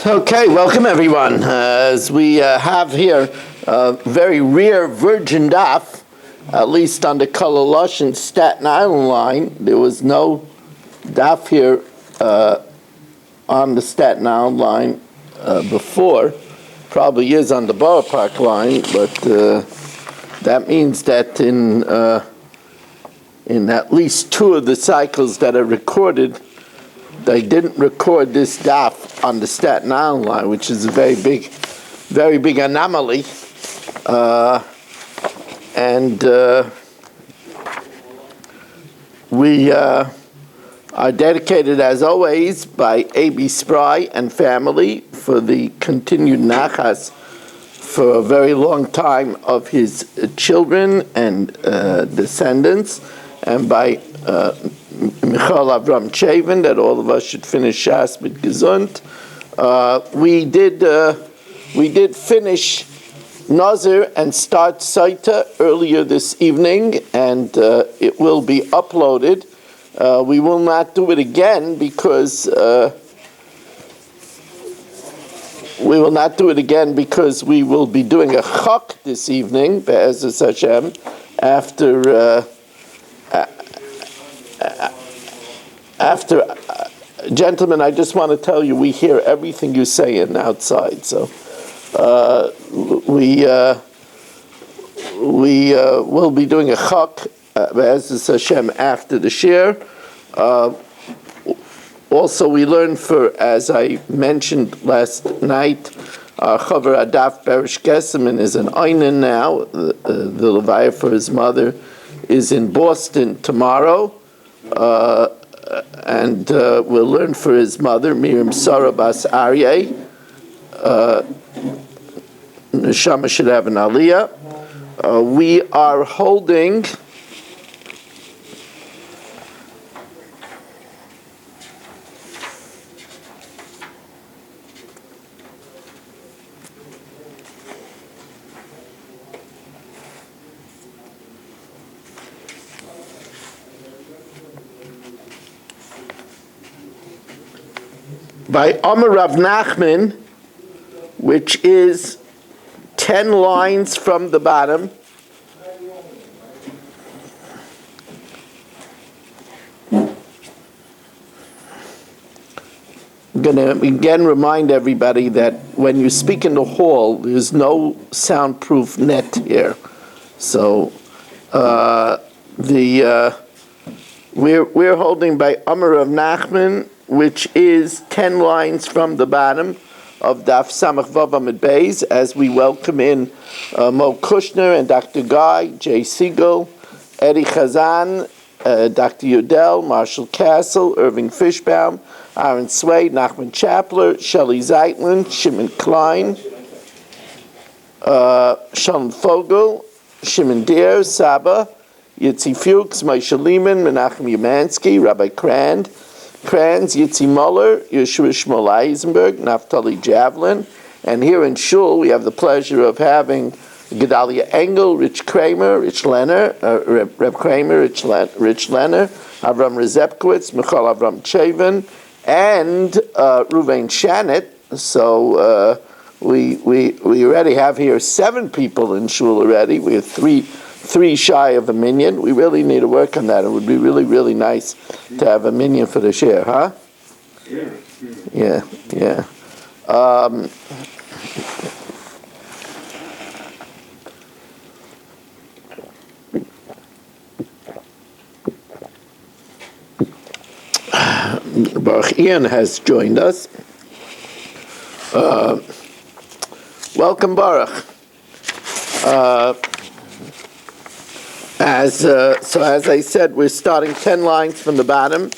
Okay, welcome everyone. As we have here a very rare virgin daf, at least on the Kalalosh and Staten Island line. There was no daf here on the Staten Island line before. Probably is on the Borough Park line, but that means that in at least two of the cycles that are recorded, they didn't record this daf on the Staten Island line, which is a very big anomaly. We are dedicated, as always, by A.B. Spry and family for the continued nachas for a very long time of his children and descendants, and by Michal Avram Chavin, that all of us should finish Shas mit Gesund. We did finish Nazir and start Saita earlier this evening, and it will be uploaded. We will not do it again because we will be doing a chak this evening, Be'ezus Hashem, after gentlemen, I just want to tell you, we hear everything you say in outside. So we will be doing a chak, Be'ezus Hashem, after the shir. Also, we learned as I mentioned last night, Chaver Adaf Berish Gesemin is an Einan now. The Levaya for his mother is in Boston tomorrow. And we'll learn for his mother, Miriam Sarah Bas Aryeh. Neshama should have an aliyah. We are holding by Amar Rav Nachman, which is 10 lines from the bottom. I'm going to again remind everybody that when you speak in the hall, there's no soundproof net here. So we're holding by Amar Rav Nachman, which is 10 lines from the bottom of Daf Samach Vav Amud Beis, as we welcome in Mo Kushner and Dr. Guy, Jay Siegel, Eddie Chazan, Dr. Udell, Marshall Castle, Irving Fishbaum, Aaron Swade, Nachman Chapler, Shelley Zeitlin, Shimon Klein, Shalom Fogel, Shimon Deer, Saba, Yitzi Fuchs, Moshe Lehman, Menachem Umansky, Rabbi Kranz, Yitzi Muller, Yeshua Shmuel Eisenberg, Naftali Javelin, and here in Shul we have the pleasure of having Gedalia Engel, Rich Kramer, Reb Kramer, Rich Lenner, Avram Rezepkowitz, Michal Avram Chavin, and Ruvain Shanit. So we already have here 7 people in Shul already. We have three shy of a minyan. We really need to work on that. It would be really, really nice to have a minyan for the share, huh? Yeah. Baruch Ian has joined us. Welcome, Baruch. As I said, we're starting 10 lines from the bottom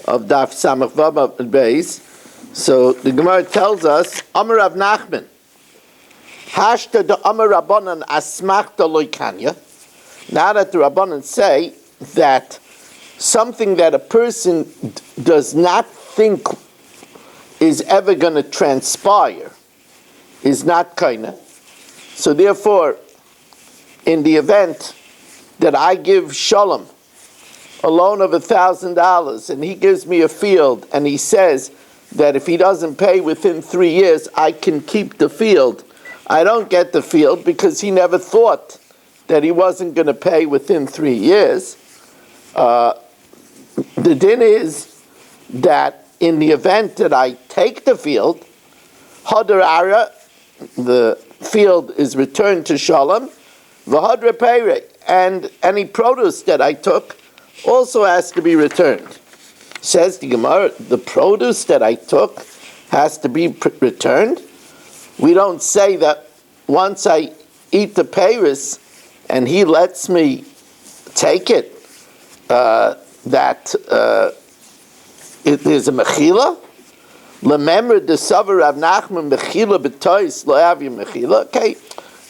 of Daf Samach Vav Amud Beis. So the Gemara tells us, Amar Rav Nachman, Hashta de Amar Rabbanan Asmachta Loikanya. Now that the Rabbanan say that something that a person does not think is ever going to transpire is not kaina. So therefore, in the event that I give Shalom a loan of $1,000 and he gives me a field and he says that if he doesn't pay within 3 years, I can keep the field. I don't get the field because he never thought that he wasn't going to pay within 3 years. The din is that in the event that I take the field, Hadar Ara, the field is returned to Shalom, V'Hadra Peire, and any produce that I took also has to be returned. Says the Gemara, the produce that I took has to be returned. We don't say that once I eat the peiros and he lets me take it, that it is a mechila. Remember the Savar Rav Nachman mechila b'tois lo havya mechila. Okay,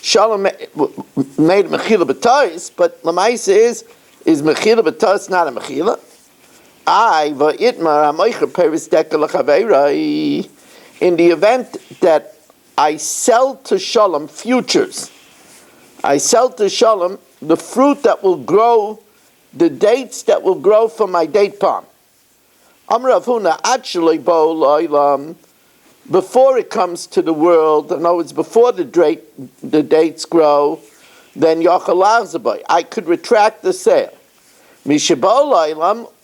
Shalom made mechila b'tois, but l'maisa is mechila b'tois not a mechila? In the event that I sell to Shalom futures, I sell to Shalom the fruit that will grow, the dates that will grow from my date palm. Before it comes to the world, in other words, before the dates grow, then I could retract the sale.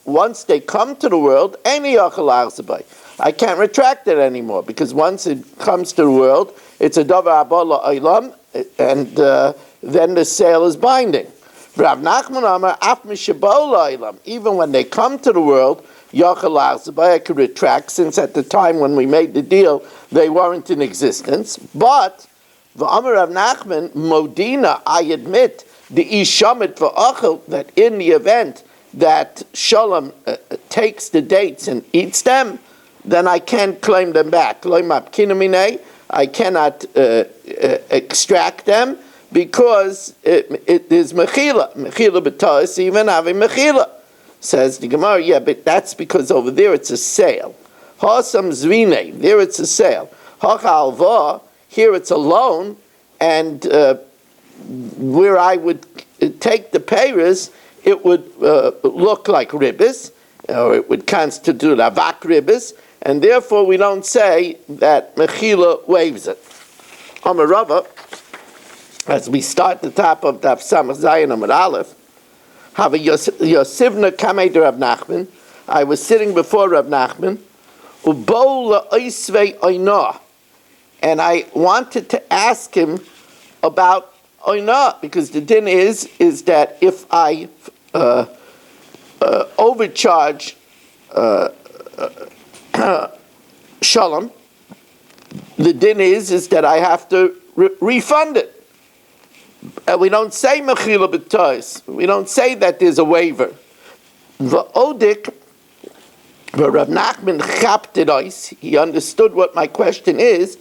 Once they come to the world, I can't retract it anymore, because once it comes to the world, it's a davar abala olam, and then the sale is binding. Rav Nachman Amar, af mishabola olam, even when they come to the world, I could retract, since at the time when we made the deal, they weren't in existence. But v'amar Rav Nachman, modina, I admit, the ishamit v'achel, that in the event that Shalom takes the dates and eats them, then I can't claim them back. I cannot extract them, because it is mechila. Mechila b'tois, even having mechila. Says the Gemara, yeah, but that's because over there it's a sale. Ha'asam zvine, there it's a sale. Hacha alva, here it's a loan, and where I would take the peiros, it would look like ribbis, or it would constitute avak ribbis, and therefore we don't say that Mechila waives it. Amar Rava, as we start the top of Daf Samach Zayin Amar Aleph, have a Yosivna Kamei de Rav Nachman. I was sitting before Rav Nachman, Ubo la'oisvei oinah, and I wanted to ask him about oinah, because the din is that if I overcharge Shalom, the din is that I have to refund it. We don't say mechila b'tois. We don't say that there's a waiver. V'odik, Rav Nachman chapted us. He understood what my question is,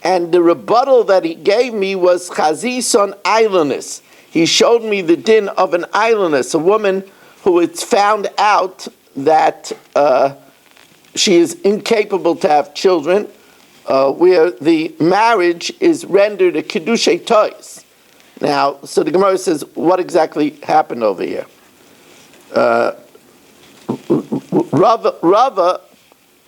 and the rebuttal that he gave me was chazison islandess. He showed me the din of an islandess, a woman who it's found out that she is incapable to have children, where the marriage is rendered a kiddushay tois. Now, so the Gemara says, what exactly happened over here? Rava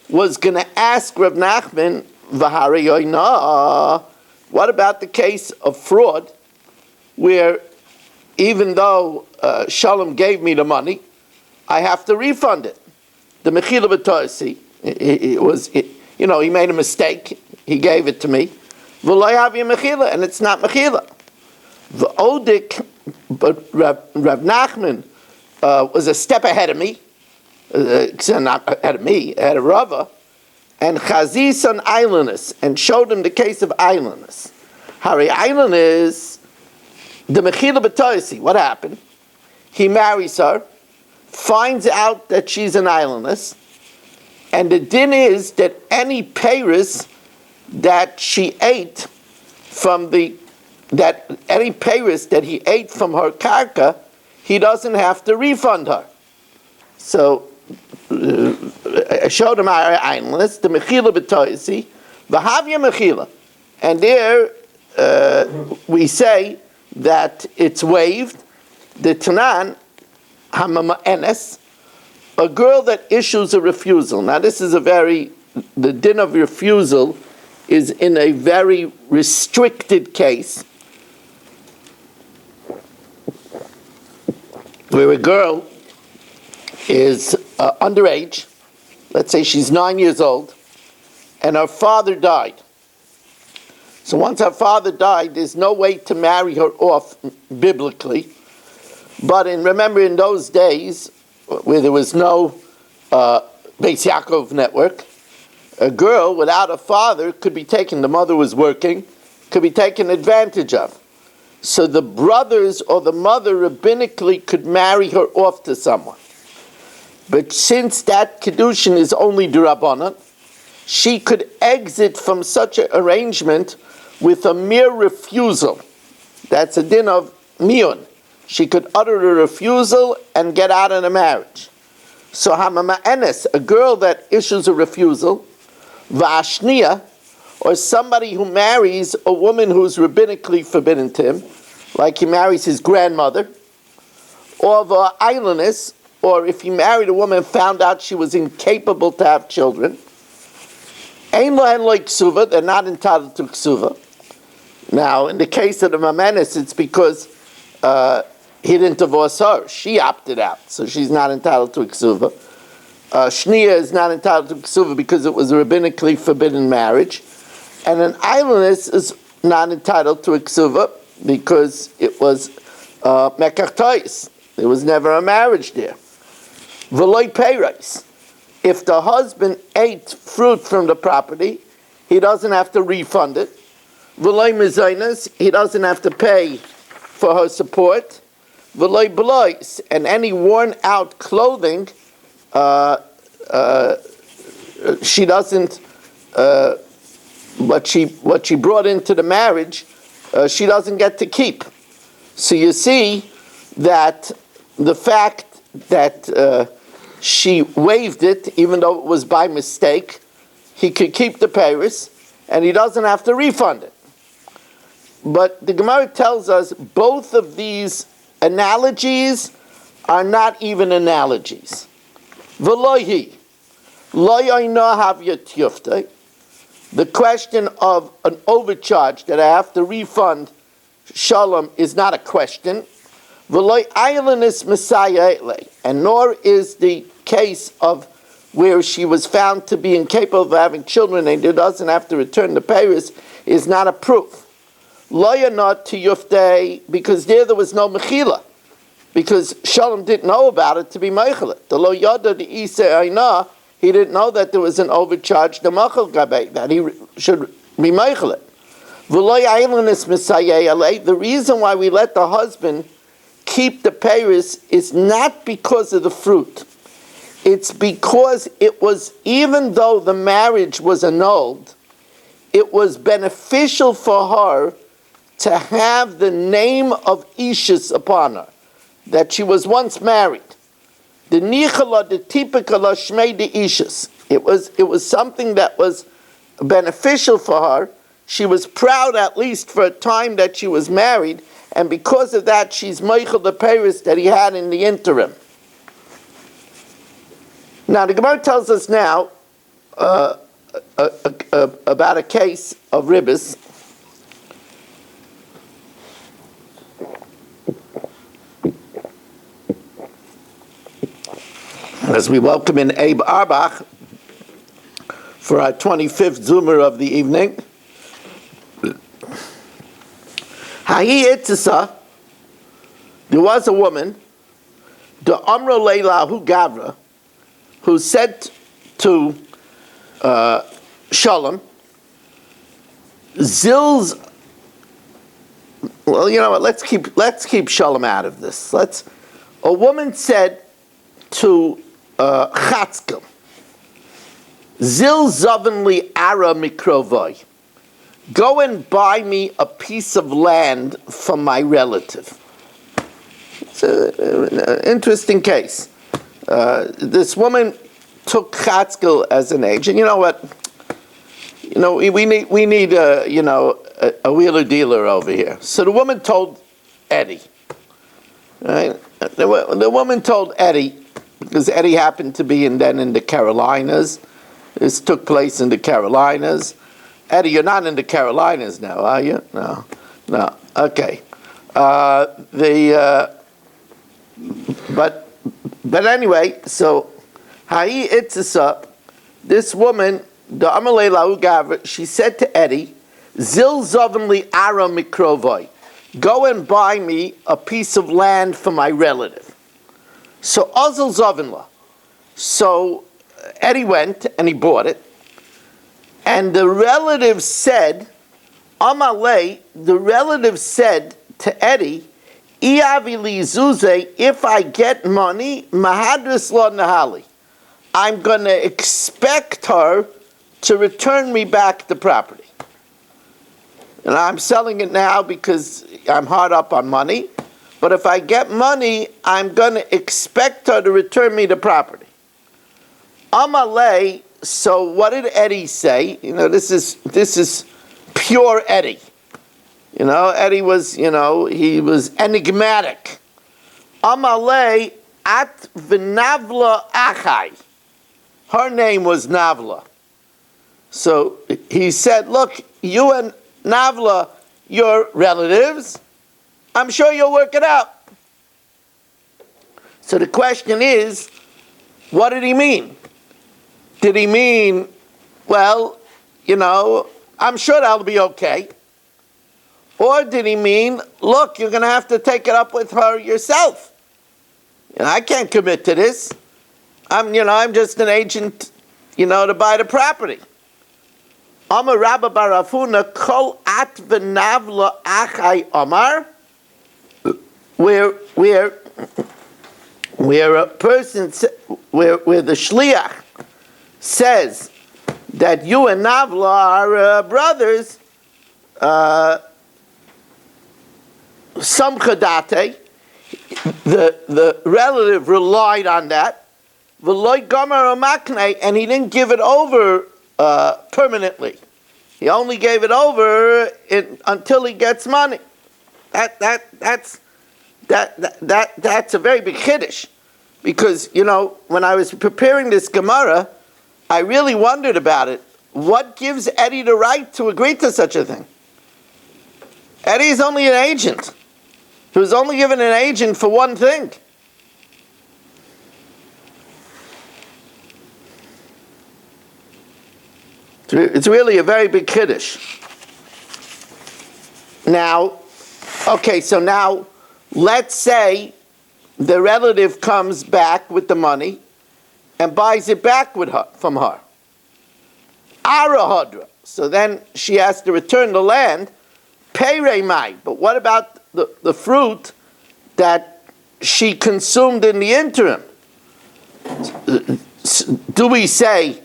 was going to ask Rav Nachman, V'hari yoina, what about the case of fraud, where even though Shalom gave me the money, I have to refund it? The mechila b'toisi, he made a mistake. He gave it to me. V'lo yavi mechila, and it's not mechila. V'odik, but Rav Nachman was a step ahead of me. Not ahead of me, ahead of Rava, and chazis on islandess, and showed him the case of islandess. Hari islandess, the mechila b'toisi. What happened? He marries her, finds out that she's an islandess, and the din is that any peiros that she ate from any peiros that he ate from her karka, he doesn't have to refund her. So I showed him our islandess, the mechila b'toisi, v'havya mechila, and there we say that it's waived. The Tanan hamama enes, a girl that issues a refusal. Now this is a very the din of refusal is in a very restricted case, where a girl is underage, let's say she's 9 years old, and her father died. So once her father died, there's no way to marry her off biblically. But remember in those days, where there was no Beis Yaakov network, a girl without a father could be taken, the mother was working, could be taken advantage of. So the brothers or the mother rabbinically could marry her off to someone. But since that Kedushin is only D'Rabbanan, she could exit from such an arrangement with a mere refusal. That's a din of miyun. She could utter a refusal and get out of the marriage. So hamama'enes, a girl that issues a refusal, va'ashniya, or somebody who marries a woman who's rabbinically forbidden to him, like he marries his grandmother, or va'ailanis, or if he married a woman and found out she was incapable to have children, ein lohen lo ksuva, they're not entitled to ksuva. Now, in the case of the mamenis, it's because he didn't divorce her. She opted out, so she's not entitled to ksuva. Shniya is not entitled to ksuva because it was a rabbinically forbidden marriage. And an ailanis is not entitled to a ksuva because it was mekach. There was never a marriage there. V'loy peiros. If the husband ate fruit from the property, he doesn't have to refund it. V'loy mezainas, he doesn't have to pay for her support. V'loy belois, and any worn out clothing, she doesn't. What she brought into the marriage, she doesn't get to keep. So you see that the fact that she waived it, even though it was by mistake, he could keep the peiros, and he doesn't have to refund it. But the Gemara tells us both of these analogies are not even analogies. V'lohi, lo yoino havyat yufte. The question of an overcharge that I have to refund shalom is not a question. V'loy ailanis messiah, and nor is the case of where she was found to be incapable of having children and doesn't have to return the peiros is not a proof. Loya not to yufte, because there was no mechila, because Shalom didn't know about it to be meichelet. The lo yada the isa aina, he didn't know that there was an overcharge the machal gabe, that he should be meichelet. V'loy ailanis messiah, the reason why we let the husband keep the peiros is not because of the fruit. It's because it was, even though the marriage was annulled, it was beneficial for her to have the name of Ishus upon her, that she was once married. The Nichala, the Tipikala Shmei de Ishus. It was something that was beneficial for her. She was proud, at least for a time, that she was married, and because of that, she's Meichel the peiros that he had in the interim. Now, the Gemara tells us now about a case of ribbis. As we welcome in Abe Arbach for our 25th Zoomer of the evening. Hahi Itzisa, there was a woman, the Amro Leilahu Gavra, who said to Shalom, Zil's, well, you know what, let's keep Shalom out of this. A woman said to Chatzkel, Zil Zavenli Ara Mikrovoi, go and buy me a piece of land from my relative. It's an interesting case. This woman took Chatzkel as an agent. You know what? You know, we need a wheeler dealer over here. So the woman told Eddie. Right? The woman told Eddie, because Eddie happened to be in the Carolinas, This took place in the Carolinas. Eddie, you're not in the Carolinas now, are you? No. Okay. But anyway, so Hai Itzasa, this woman, the Amalei Lahu Gavra, she said to Eddie, Zil Zovenli Ara Mikrovoi, go and buy me a piece of land for my relative. So Ozil Zovenla. So Eddie went and he bought it. And the relative said, Amalei, the relative said to Eddie, Iavili Zuze, if I get money, Mahadris Lo Nahali, I'm going to expect her to return me back the property. And I'm selling it now because I'm hard up on money. But if I get money, I'm going to expect her to return me the property. Amalei, so what did Eddie say? This is pure Eddie. Eddie was, he was enigmatic. Amalei at v'navla achai. Her name was Navla. So he said, look, you and Navla, you're relatives. I'm sure you'll work it out. So the question is, what did he mean? Did he mean, well, I'm sure that'll be okay? Or did he mean, look, you're going to have to take it up with her yourself? I can't commit to this. I'm just an agent, to buy the property. Amar Rabba Barafuna kol at v'navla achai Amar, where a person, where the shliach says that you and Navla are brothers, Samchadate, the relative relied on that, V'loy Gomer Omakne, and he didn't give it over permanently. He only gave it over until he gets money. That's a very big chiddush, because when I was preparing this Gemara, I really wondered about it. What gives Eddie the right to agree to such a thing? Eddie is only an agent. He was only given an agent for one thing. It's really a very big kiddush. Now, let's say the relative comes back with the money and buys it back from her. Arahadra. So then she has to return the land. Pei mai. But what about the fruit that she consumed in the interim? Do we say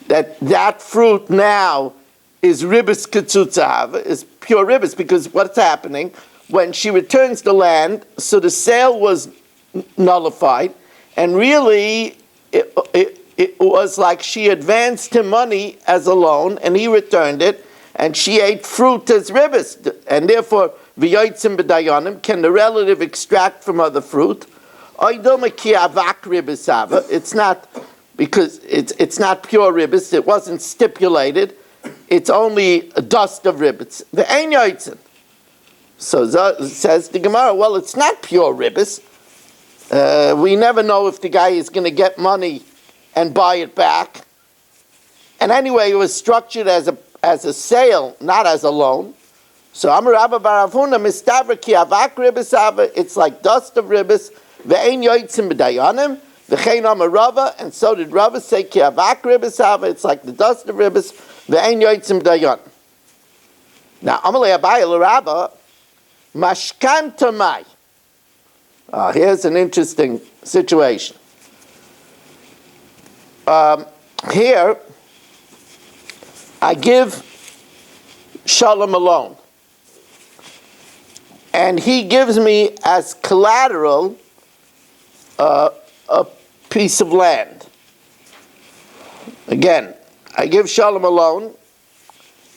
that fruit now is ribis ketzutzav, is pure ribis? Because what's happening when she returns the land? So the sale was nullified, and really it was like she advanced him money as a loan, and he returned it, and she ate fruit as ribis, and therefore v'yotzim b'dayanim, can the relative extract from other fruit? It's not, because it's not pure ribis. It wasn't stipulated. It's only a dust of ribis. The ein yotzim. So says the Gemara, well, it's not pure ribis. We never know if the guy is going to get money and buy it back. And anyway, it was structured as a sale, not as a loan. So Amar Rabba Barafuna mistavra ki avak ribis ava. It's like dust of ribis. Ve'ein yotzim b'dayanim. V'chein Amar Rava, and so did Rava say ki avak ribis ava. It's like the dust of ribis. Ve'ein yotzim b'dayanim. Now Amalei Abaye l'Rava mashkanta mai. Here's an interesting situation. Here, I give Shalom a loan, and he gives me as collateral a piece of land. Again, I give Shalom a loan,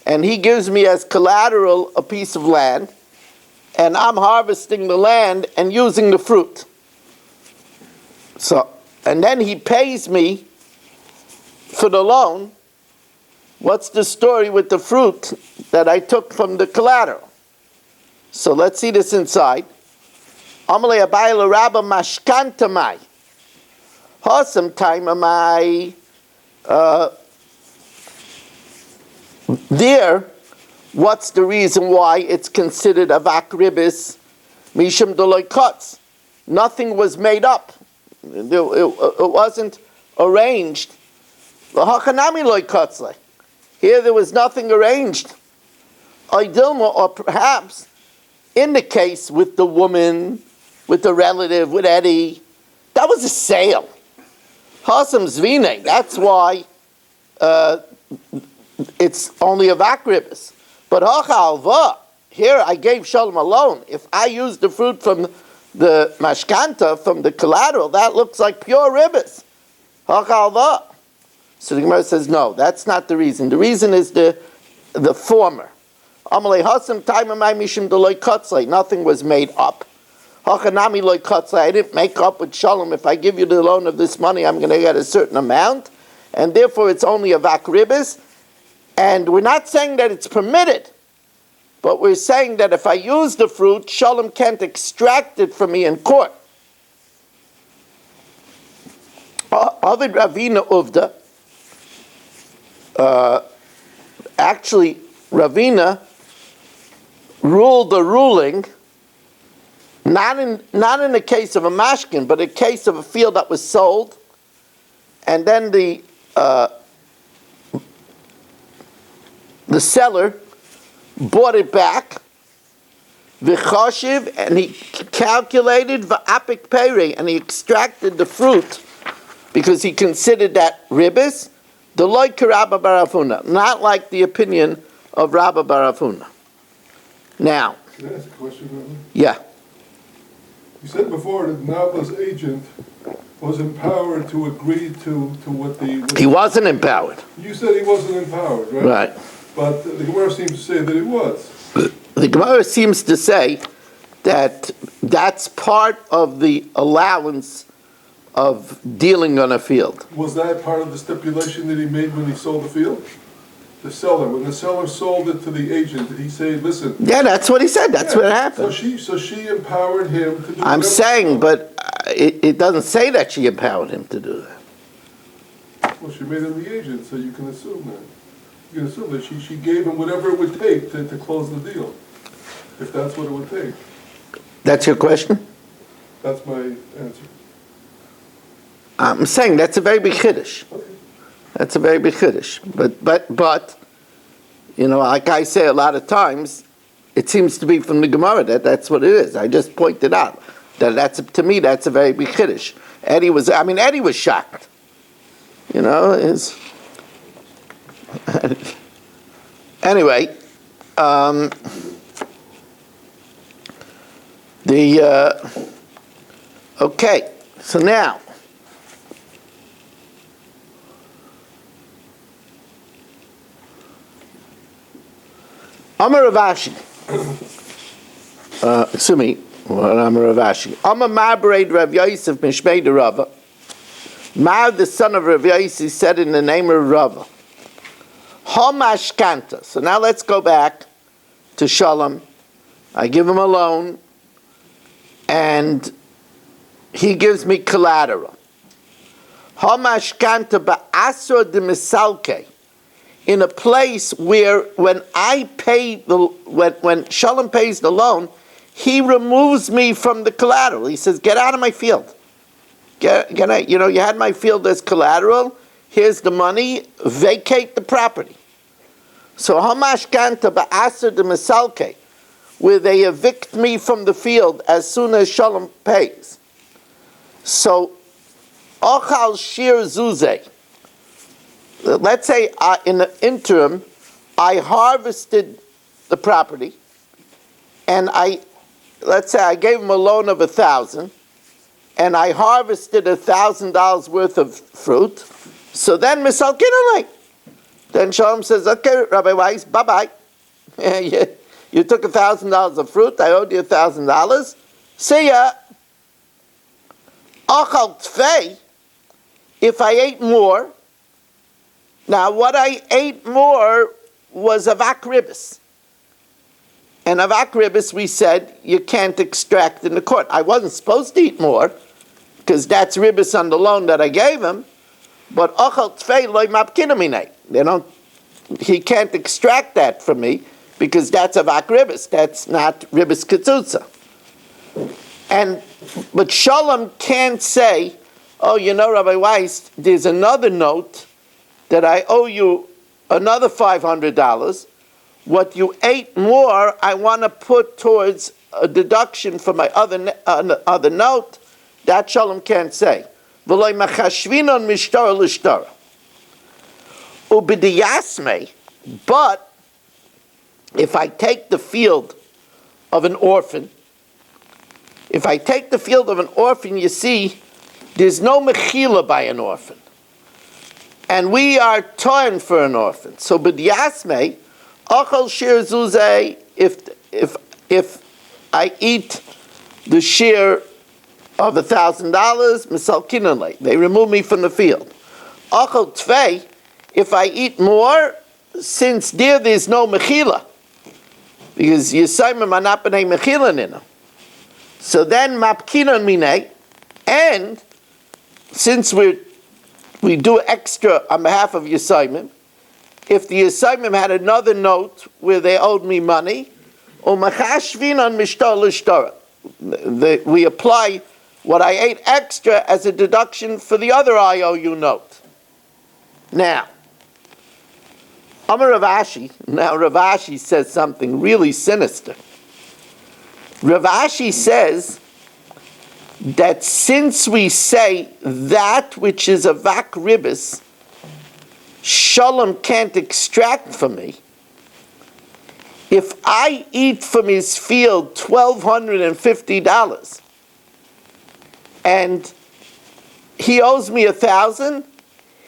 and he gives me as collateral a piece of land, and I'm harvesting the land and using the fruit. So, and then he pays me for the loan, what's the story with the fruit that I took from the collateral? So let's see this inside. Amalei Abayla Rabba Mashkanta Mai. Hosam time Amai. There, what's the reason why it's considered avak ribis? Mishum Deloy Kotz. Nothing was made up. It wasn't arranged. Here there was nothing arranged. Or perhaps in the case with the woman, with the relative, with Eddie, that was a sale. Hasam Zvine, that's why it's only a vakribis. But Hachalva, here I gave Shalom a loan. If I use the fruit from the mashkanta, from the collateral, that looks like pure ribis. Hachalva. So the Gemara says, no, that's not the reason. The reason is the former. Amalei Hasam Taimamai Mishim Deloy Kotzlei. Nothing was made up. Hachanami Loy Kotzlei. I didn't make up with Shalom. If I give you the loan of this money, I'm going to get a certain amount. And therefore it's only a vakribis. And we're not saying that it's permitted. But we're saying that if I use the fruit, Shalom can't extract it from me in court. Avid Ravina Uvda. Actually, Ravina ruled the ruling not in the case of a mashkin, but a case of a field that was sold, and then the seller bought it back, v'choshiv, and he calculated v'apik peri, and he extracted the fruit because he considered that ribis. The loy Rabba Barafuna, not like the opinion of Rabba Barafuna. Now, can I ask a question, Rabbi? Yeah. You said before that Nabla's agent was empowered to agree to what the... He wasn't empowered. You said he wasn't empowered, right? Right. But the Gemara seems to say that he was. The Gemara seems to say that that's part of the allowance of dealing on a field. Was that part of the stipulation that he made when he sold the field? The seller, when the seller sold it to the agent, did he say, listen... Yeah, that's what he said. That's what happened. So she empowered him to do... I'm saying, but it doesn't say that she empowered him to do that. Well, she made him the agent, so you can assume that. You can assume that she gave him whatever it would take to close the deal, if that's what it would take. That's your question? That's my answer. I'm saying that's a very big chiddush. Okay. That's a very big chiddush. But, you know, like I say a lot of times, it seems to be from the Gemara that's what it is. I just pointed out that to me that's a very big chiddush. Eddie was shocked. You know, anyway, okay, so now, Amar Ravashi. Excuse me, Amar Ravashi. Amar Ma'abraid Rav Yosef Mishmei de Rava. Ma, the son of Rav Yosef, said in the name of Rava. Hamashkanta. So now let's go back to Shalom. I give him a loan, and he gives me collateral. Hamashkanta ba'asor de misalke. In a place where when Shalom pays the loan, he removes me from the collateral. He says, get out of my field. Get out. You know, you had my field as collateral. Here's the money. Vacate the property. So hamashkanta ba'aser de misalke, where they evict me from the field as soon as Shalom pays. So ochal shir zuzeh. Let's say in the interim, I harvested the property, and let's say I gave him a loan of 1,000, and I harvested $1,000 worth of fruit. So then misal kinalei. Then Shalom says, okay, Rabbi Weiss, bye-bye. You took $1,000 of fruit, I owed you $1,000. See ya. Achal tfei, if I ate more, Now, what I ate more was avak ribis. And avak ribis, we said, you can't extract in the court. I wasn't supposed to eat more, because that's ribis on the loan that I gave him. But ochel tfei loy mapkinamine. He can't extract that from me, because that's avak ribis. That's not ribis ketzutza. But Shalom can't say, oh, Rabbi Weiss, there's another note that I owe you another $500. What you ate more, I want to put towards a deduction for my other note. That Shalom can't say. V'loy machashvinon mishtara l'shtara. Ubidiyasme, but if I take the field of an orphan, you see, there's no mechila by an orphan. And we are torn for an orphan. So b'diyasme, achal shir zuzeh, if I eat the share of $1,000, misalkinale, they remove me from the field. Achal tvei, if I eat more, since there's no mechila, because Yisayim are not b'nei mechila nina. So then mapkinon mine, and since we do extra on behalf of Yisayim, if the Yisayim had another note where they owed me money, or machashvinon mishtar l'shtar, we apply what I ate extra as a deduction for the other IOU note. Now, Amar Rav Ashi. Now Rav Ashi says something really sinister. Rav Ashi says that since we say that which is a vak ribis, Shalom can't extract from me, if I eat from his field $1,250 and he owes me 1,000,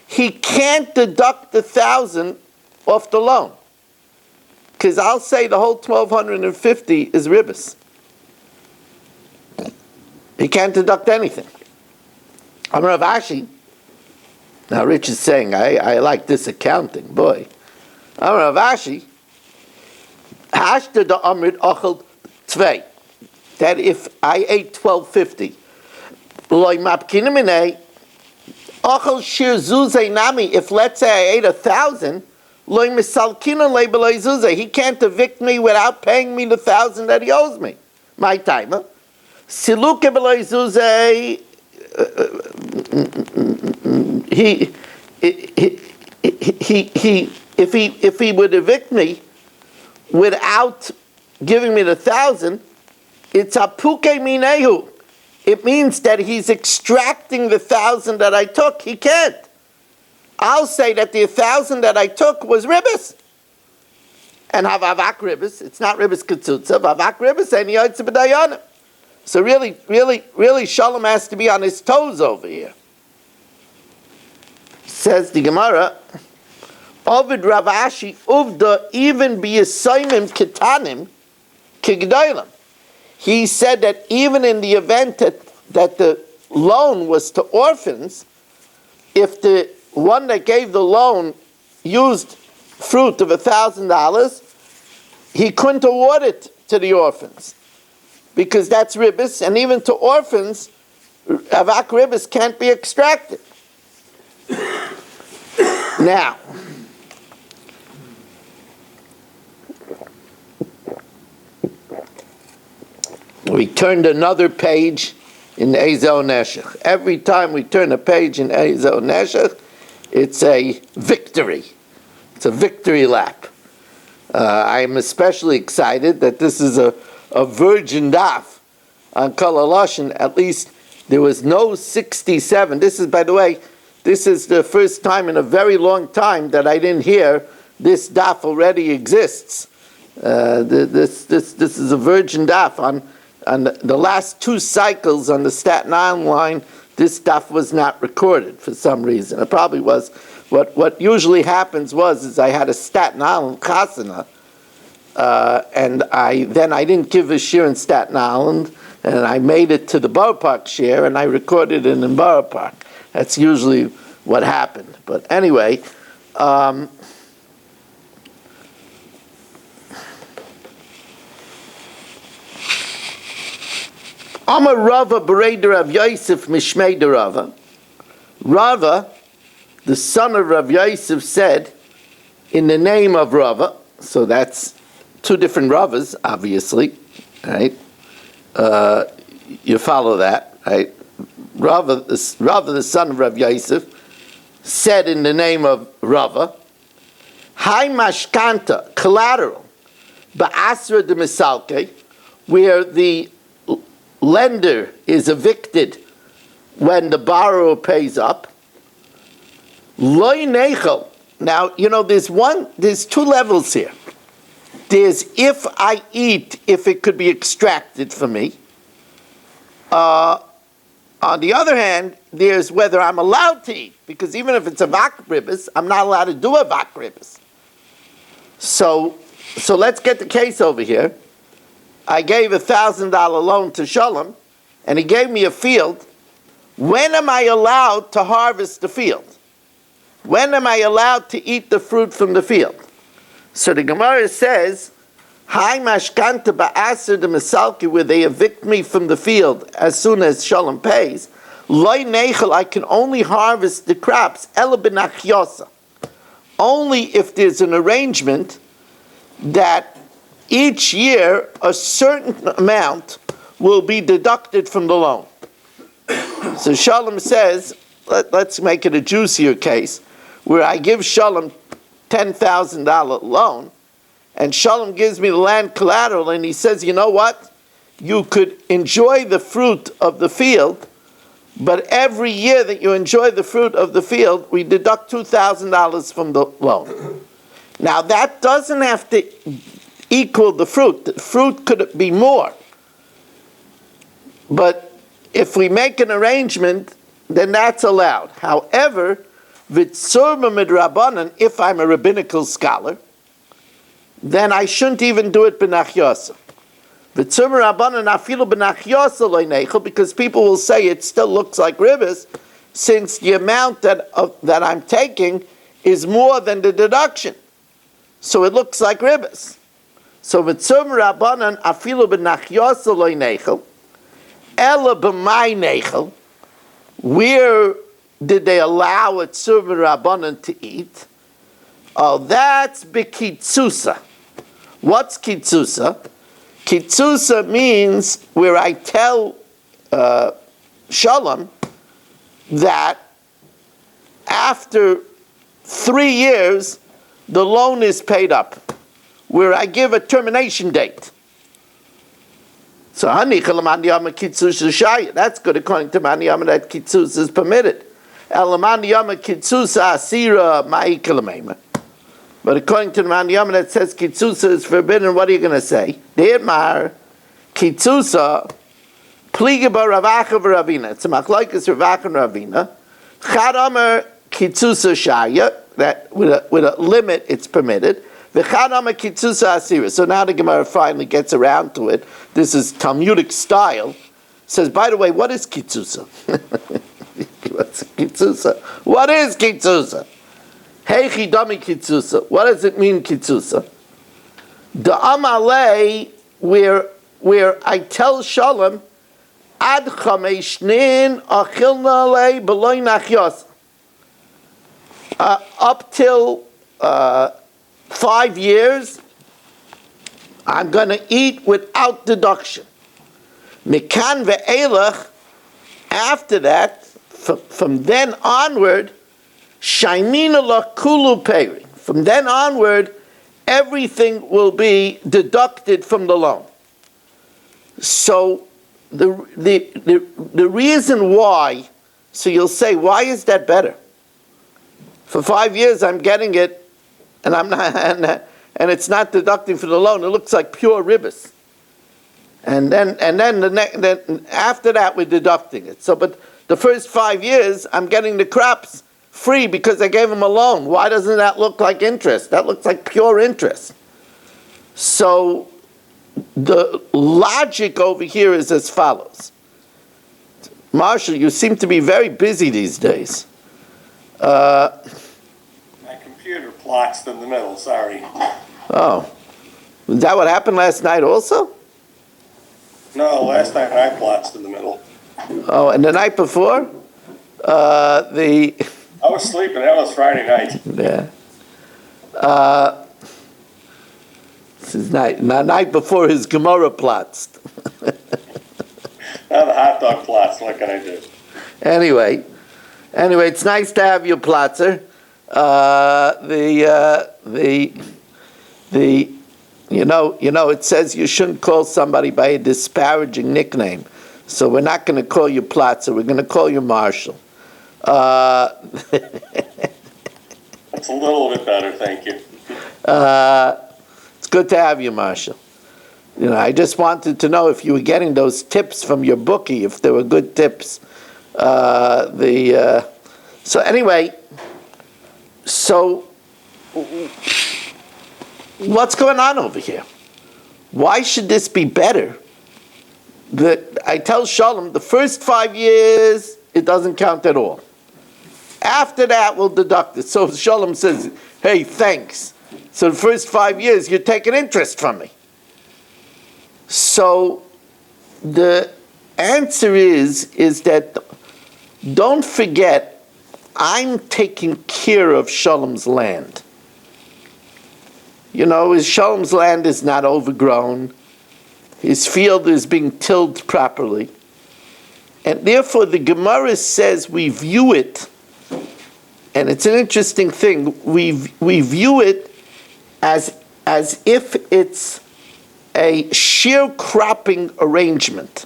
he can't deduct the 1,000 off the loan, because I'll say the whole 1,250 is ribis. He can't deduct anything. I'm Rav Ashi. Now Rich is saying, I like this accounting, boy. I'm Rav Ashi. Hashta da amrit ochel tvei. That if I ate 1,250, loy mapkinimine, ochel shir zuzei nami, if let's say I ate 1,000, loy misalkina lebelay zuzei, he can't evict me without paying me the 1,000 that he owes me. My timer. Siluke belay zuzei, if he would evict me without giving me the 1,000, it's apuke minehu. It means that he's extracting the 1,000 that I took. He can't. I'll say that the 1,000 that I took was ribis. And have avak ribis. It's not ribis ketzutza. Avak ribis and yotze b'dayanim. So really, Shalom has to be on his toes over here. Says the Gemara, Ovid Rav Ashi uvda even b'yisaymim ketanim kigdaylam. He said that even in the event that the loan was to orphans, if the one that gave the loan used fruit of $1,000, he couldn't award it to the orphans, because that's ribis, and even to orphans, avak ribis can't be extracted. Now, we turned another page in Ezel Neshech. Every time we turn a page in Ezel Neshech, it's a victory. It's a victory lap. I am especially excited that this is a virgin daf on Kol HaLashon. At least there was no 67. This is, by the way, this is the first time in a very long time that I didn't hear this daf already exists. This is a virgin daf on the last two cycles on the Staten Island line. This daf was not recorded for some reason. It probably was. What usually happens is I had a Staten Island chasana, and I didn't give a shir in Staten Island, and I made it to the Borough Park shir, and I recorded it in Borough Park. That's usually what happened. But anyway, Amar Rava Bereder Rav Yosef Mishmei de Rava. Rava, the son of Rav Yosef, said, in the name of Rava, so that's two different Ravas, obviously, right? You follow that, right? Rava, the son of Rav Yosef, said in the name of Rava, Hai mashkanta, collateral, ba'asra de misalke, where the lender is evicted when the borrower pays up. Loy nechel. Now, there's two levels here. There's if I eat, if it could be extracted for me. On the other hand, there's whether I'm allowed to eat, because even if it's a vakribis, I'm not allowed to do a vakribis. So let's get the case over here. I gave $1,000 loan to Shalom, and he gave me a field. When am I allowed to harvest the field? When am I allowed to eat the fruit from the field? So the Gemara says, Hai mashkanta ba'aser de misalki, where they evict me from the field as soon as Shalom pays. Loi nechel, I can only harvest the crops, ela benachyosa. Only if there's an arrangement that each year a certain amount will be deducted from the loan. So Shalom says, let's make it a juicier case, where I give Shalom $10,000 loan, and Shalom gives me the land collateral, and he says, you know what? You could enjoy the fruit of the field, but every year that you enjoy the fruit of the field, we deduct $2,000 from the loan. Now that doesn't have to equal the fruit. The fruit could be more. But if we make an arrangement, then that's allowed. However, v'tzurma midrabanan, if I'm a rabbinical scholar, then I shouldn't even do it b'nachyosa. V'tzurma rabbanan afilu b'nachyosa lo nechel, because people will say it still looks like ribis, since the amount that I'm taking is more than the deduction. So it looks like ribis. So v'tzurma rabbanan afilu b'nachyosa lo nechel, ela b'may nechel, where did they allow a tzurma rabbanan to eat? Oh, that's b'kitzusa. What's kitzusa? Kitzusa means where I tell Shalom that after 3 years the loan is paid up, where I give a termination date. So that's good according to Maniyama, that kitzus is permitted. But according to the Maniyama that says kitzusa is forbidden, what are you going to say? De'emar kitzusa pliga b'Ravacha v'Ravina. It's a machlokes Ravacha and Ravina. Chad Amar kitzusa shaya, that with a limit it's permitted. V'chad Amar kitzusa asira. So now the Gemara finally gets around to it. This is Talmudic style. Says, by the way, what is kitzusa? What's kitzusa? What is kitzusa? Hey chidami kitzusa. What does it mean kitzusa? The amalei, where I tell Shalom, ad chameshnin achilna alei b'loy nachyos. Up till 5 years, I'm going to eat without deduction. Mikan ve'elach, after that, from then onward, shaimina lakulu peri. From then onward, everything will be deducted from the loan. So the reason why, so you'll say, why is that better? For 5 years I'm getting it, and I'm not, and it's not deducting from the loan. It looks like pure ribis. And then after that we're deducting it. So, but the first 5 years I'm getting the crops free because I gave them a loan. Why doesn't that look like interest? That looks like pure interest. So the logic over here is as follows. Marshall, you seem to be very busy these days. My computer plotzed in the middle, sorry. Oh. Is that what happened last night also? No, last night I plotzed in the middle. Oh, and the night before? I was sleeping, that was Friday night. Yeah. This is night before his Gemara plots. Now the hot dog plots, what can I do? Anyway, it's nice to have you, Plotzer. It says you shouldn't call somebody by a disparaging nickname. So we're not going to call you Plotzer. We're going to call you Marshall. That's a little bit better, thank you. It's good to have you, Marshall. I just wanted to know if you were getting those tips from your bookie, if they were good tips. So anyway, what's going on over here? Why should this be better? I tell Shalom, the first 5 years, it doesn't count at all. After that, we'll deduct it. So Shalom says, hey, thanks. So the first 5 years, you're taking interest from me. So the answer is that don't forget, I'm taking care of Shalom's land. His Shalom's land is not overgrown. His field is being tilled properly. And therefore the Gemara says we view it, and it's an interesting thing, we view it as if it's a sharecropping arrangement,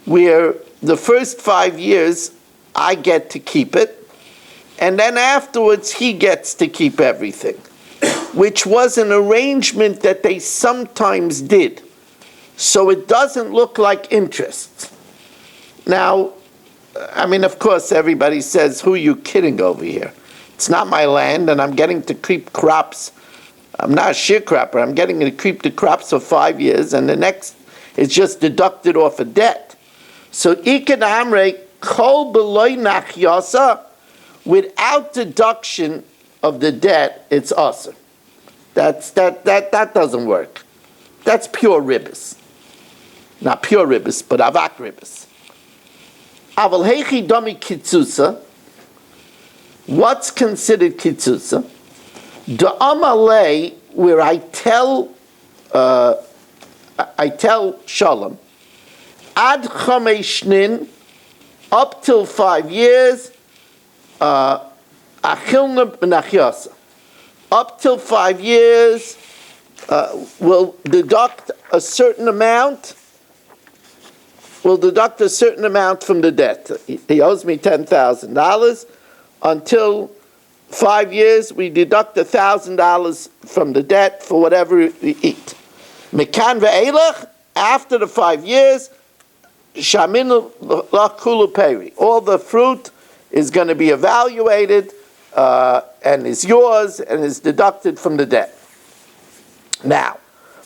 where the first 5 years I get to keep it, and then afterwards he gets to keep everything, which was an arrangement that they sometimes did. So it doesn't look like interest. Now, of course, everybody says, who are you kidding over here? It's not my land, and I'm getting to keep crops. I'm not a sharecropper. I'm getting to keep the crops for 5 years, and the next is just deducted off a debt. So, Ikan Amre, Kol Beloy Nachyasa, without deduction of the debt, it's awesome. That doesn't work. That's pure ribbis. Not pure ribbis, but avak ribbis. Aval heichi domi kitzusa. What's considered kitzusa? Da'amalei, where I tell Shalom, ad chameshnin, up till 5 years, achilna b'nachyasa. Up till 5 years, we'll deduct a certain amount. We'll deduct a certain amount from the debt. He owes me $10,000. Until 5 years, we deduct $1,000 from the debt for whatever we eat. Mekan ve'elach, after the 5 years, shamin la'kulu peri. All the fruit is going to be evaluated and is yours and is deducted from the debt. Now,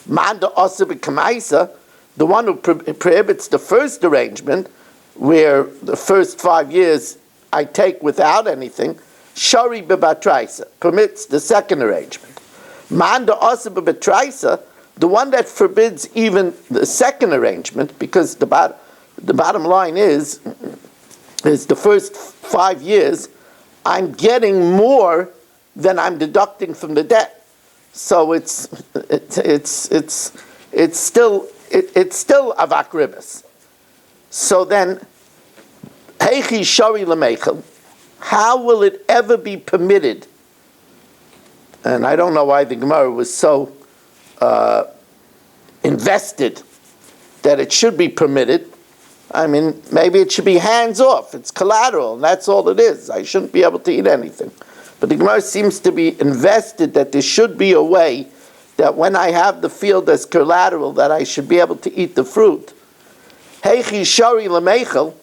manda osa b'kamaisa, the one who prohibits the first arrangement, where the first 5 years I take without anything, shari bebatraisa, permits the second arrangement. Manda osa bebatraisa, the one that forbids even the second arrangement, because the bottom line is the first 5 years I'm getting more than I'm deducting from the debt. So it's still avak ribis. So then, heichi shari lemeichel, how will it ever be permitted? And I don't know why the Gemara was so invested that it should be permitted. Maybe it should be hands off. It's collateral, and that's all it is. I shouldn't be able to eat anything. But the Gemara seems to be invested that there should be a way that when I have the field as collateral, that I should be able to eat the fruit. Heichi shari lemeichel,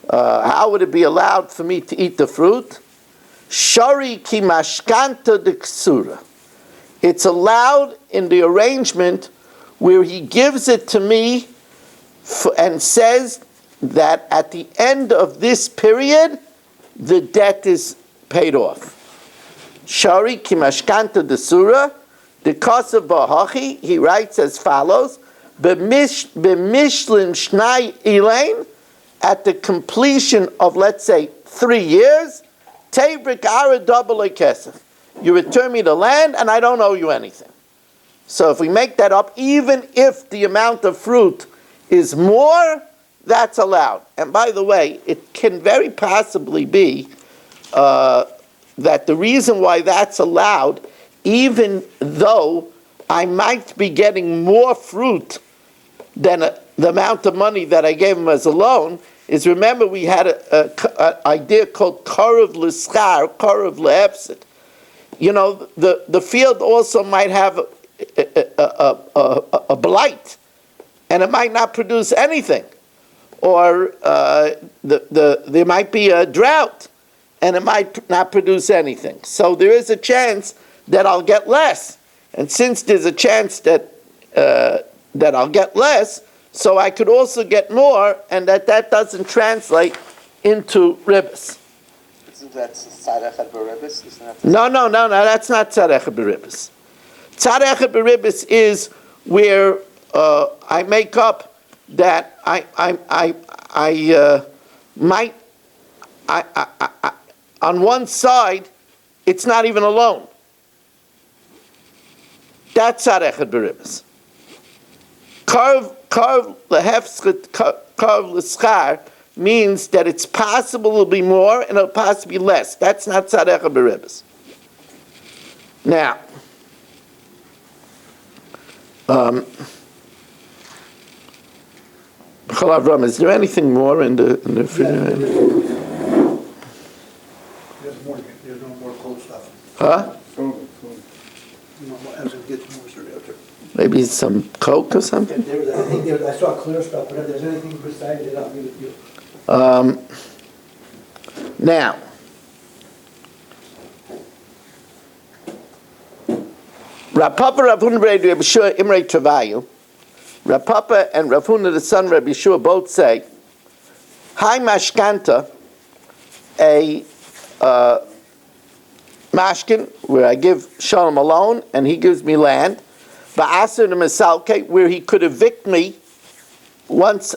how would it be allowed for me to eat the fruit? Shari ki mashkanta de ksura. It's allowed in the arrangement where he gives it to me and says that at the end of this period, the debt is paid off. Shari Kimashkanta de Surah, the Kosav Bahachi, he writes as follows: B'mishlim Shnai Elaine, at the completion of, let's say, 3 years, Tevrik Ara double a kesef. You return me the land and I don't owe you anything. So if we make that up, even if the amount of fruit is more, that's allowed. And by the way, it can very possibly be that the reason why that's allowed, even though I might be getting more fruit than the amount of money that I gave him as a loan, is, remember, we had an idea called Karev L'Schar, Karev L'Hefset. You know, the field also might have a blight, and it might not produce anything. Or there might be a drought, and it might not produce anything. So there is a chance that I'll get less. And since there's a chance that I'll get less, so I could also get more, and that doesn't translate into ribbis. Isn't that tzarech b'ribbis? No, that's not tzarech b'ribbis. Tzarech b'ribbis is where I make up that I might on one side it's not even a loan. That's tzarech b'ribbis. Karv l'schar means that it's possible it'll be more and it'll possibly be less. That's not tzarech b'ribbis. Now, is there anything more in the refrigerator? There's no more cold stuff. Huh? No, as it gets more cereal. Maybe some Coke or something? I saw clear stuff, but if there's anything besides it, I'll give it to you. Now, Rav Papa, Rav Huna, Rav Yeshua, Imrei Travayu. Rav Papa and Rav Huna, the son of Rav Yeshua, both say, "Hi mashkanta, a mashkin, where I give Shalom a loan and he gives me land, ba'aser to misalke, where he could evict me once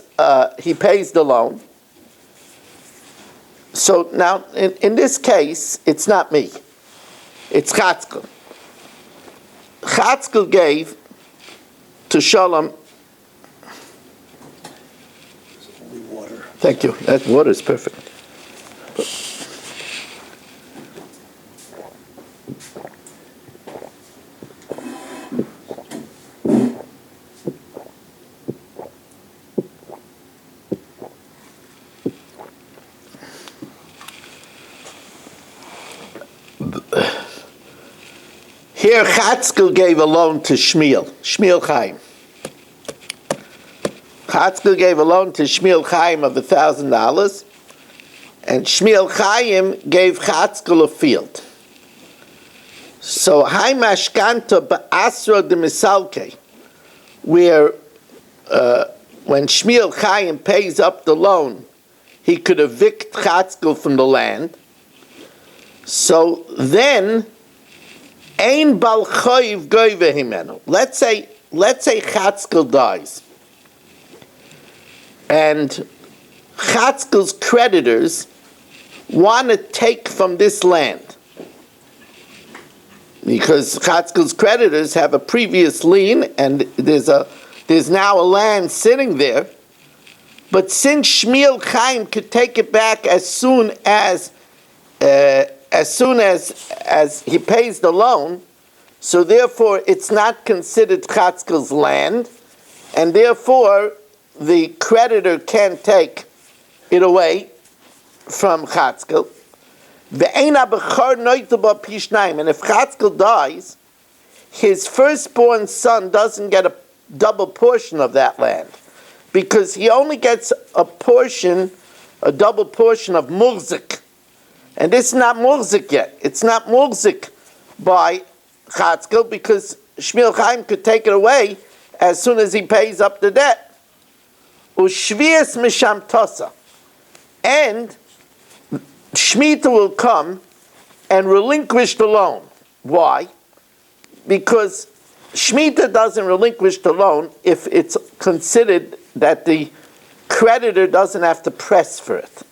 he pays the loan." So now, in this case, it's not me. It's Chatzkel. Chatzkel gave to Shalom. Only water. Thank you. That water is perfect. Here, Chatzkel gave a loan to Shmuel Chaim. Chatzkel gave a loan to Shmuel Chaim of $1,000, and Shmuel Chaim gave Chatzkel a field. So, Hai Mashkanta Ba'asra de Misalke, where when Shmuel Chaim pays up the loan, he could evict Chatzkel from the land. So then, Ein bal choiv goyve himenu. Let's say Chatzkel dies, and Chatzkel's creditors want to take from this land, because Chatzkel's creditors have a previous lien, and there's now a land sitting there. But since Shmuel Chaim could take it back as soon as he pays the loan, so therefore it's not considered Chatzkel's land, and therefore the creditor can't take it away from Chatzkel. And if Chatzkel dies, his firstborn son doesn't get a double portion of that land, because he only gets a double portion of Murzik. And this is not Murzik yet. It's not Murzik by Chatzkel, because Shmuel Chaim could take it away as soon as he pays up the debt. Ushvias misham tosa. And Shemitah will come and relinquish the loan. Why? Because Shemitah doesn't relinquish the loan if it's considered that the creditor doesn't have to press for it.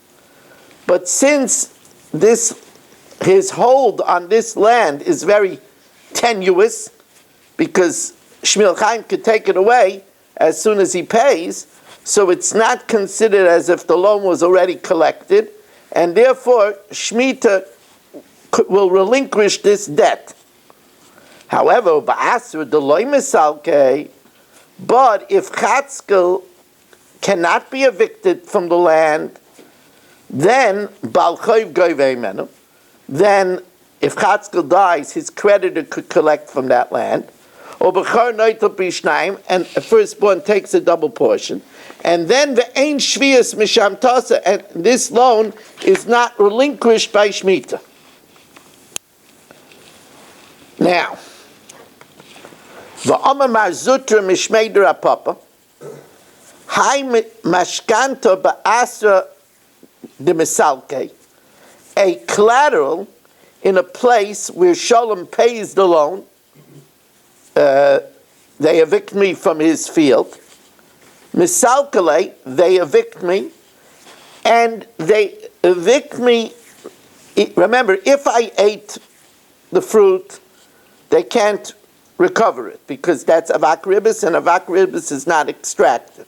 But since his hold on this land is very tenuous, because Shmuel Chaim could take it away as soon as he pays, so it's not considered as if the loan was already collected, and therefore Shemitah will relinquish this debt. However, ba'asr deloy misalke, but if Chatzkel cannot be evicted from the land, then bal chayv goyvei menu. Then, if Chatzkel dies, his creditor could collect from that land. Or b'char noitel b'shnayim, and a firstborn takes a double portion. And then the ein shvius misham tasa, and this loan is not relinquished by Shemitah. Now, v'amar marzutra mishmei derapapa, hai mashkanta ba'asra de misalke, a collateral in a place where Shalom pays the loan. They evict me from his field. Misalkale, they evict me, and they evict me. Remember, if I ate the fruit, they can't recover it because that's avak ribis, and avak ribis is not extracted.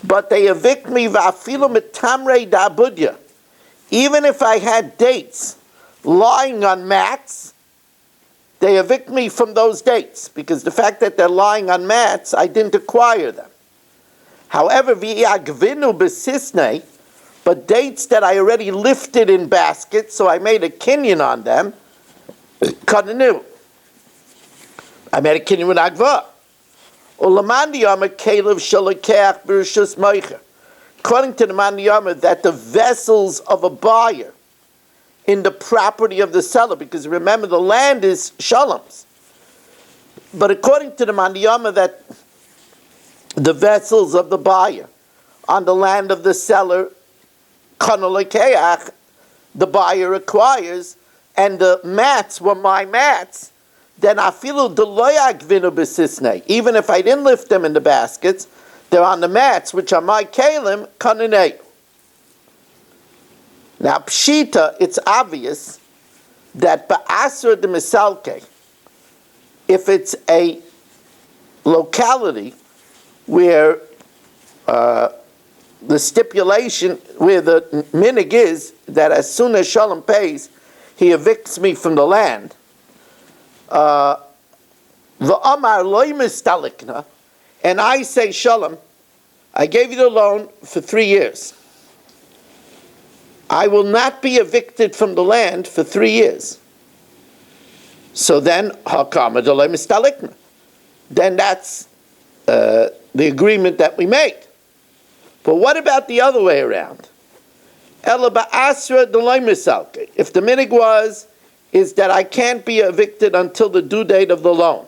But they evict me va'afilu mitamrei da'abudya. Even if I had dates lying on mats, they evict me from those dates, because the fact that they're lying on mats, I didn't acquire them. However, v'yagvinu b'sisnei, but dates that I already lifted in baskets, so I made a kinyan on them, kadenu. I made a kinyan with agva. Ulamandi yama kelev shalakach b'rishus meicher. According to the Mandiyama, that the vessels of a buyer in the property of the seller, because remember the land is Shalom's. But according to the Mandiyama, that the vessels of the buyer on the land of the seller, kanolikeach, the buyer acquires, and the mats were my mats, then afilu deloyak vinu b'sisnei. Even if I didn't lift them in the baskets, they're on the mats, which are my kalim, kananei. Now, pshita, it's obvious that ba'asra de misalke, if it's a locality where the stipulation, where the minig is that as soon as Shalom pays, he evicts me from the land, v'amar loy mistalikna, and I say, Shalom, I gave you the loan for 3 years. I will not be evicted from the land for 3 years. So then, hakama delay mistalikna. Then that's the agreement that we made. But what about the other way around? Ela ba'asra delay misalke. If the minig is that I can't be evicted until the due date of the loan.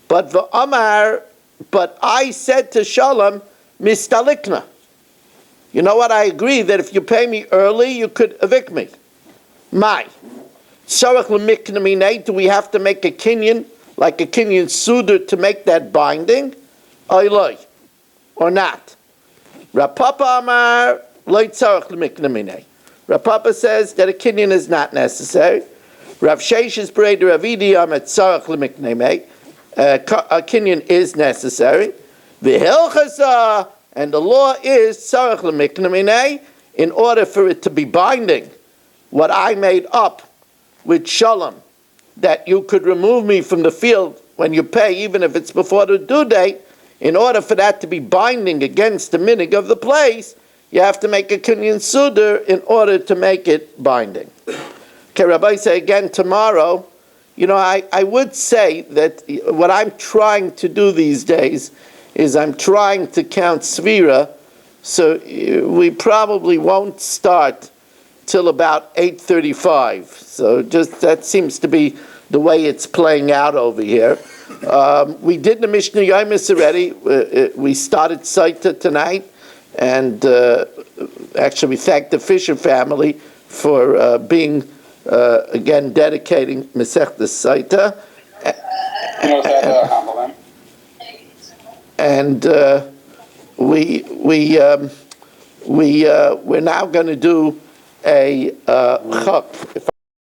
But I said to Shalom, mistalikna. You know what? I agree that if you pay me early, you could evict me. My. Do we have to make a kinyan, like a kinyan suda, to make that binding? Or not? Rapapa Amar, Rapapa says that a kinyan is not necessary. Rav Sheish is Breder Ravidi Amet Tzarech Lemiknei. A kinyan is necessary. V'hilchasa, and the law is tzarech lemiknei, in order for it to be binding. What I made up with Shalom, that you could remove me from the field when you pay, even if it's before the due date, in order for that to be binding against the minig of the place, you have to make a kinyan suda in order to make it binding. Okay, Rabbi say again tomorrow, I would say that what I'm trying to do these days is I'm trying to count Svira, so we probably won't start till about 8:35. So just that seems to be the way it's playing out over here. We did the Mishnah Yomis already. We started Saita tonight, and actually we thank the Fisher family for being again dedicating Masechtas Saita, and we're now going to do a chok.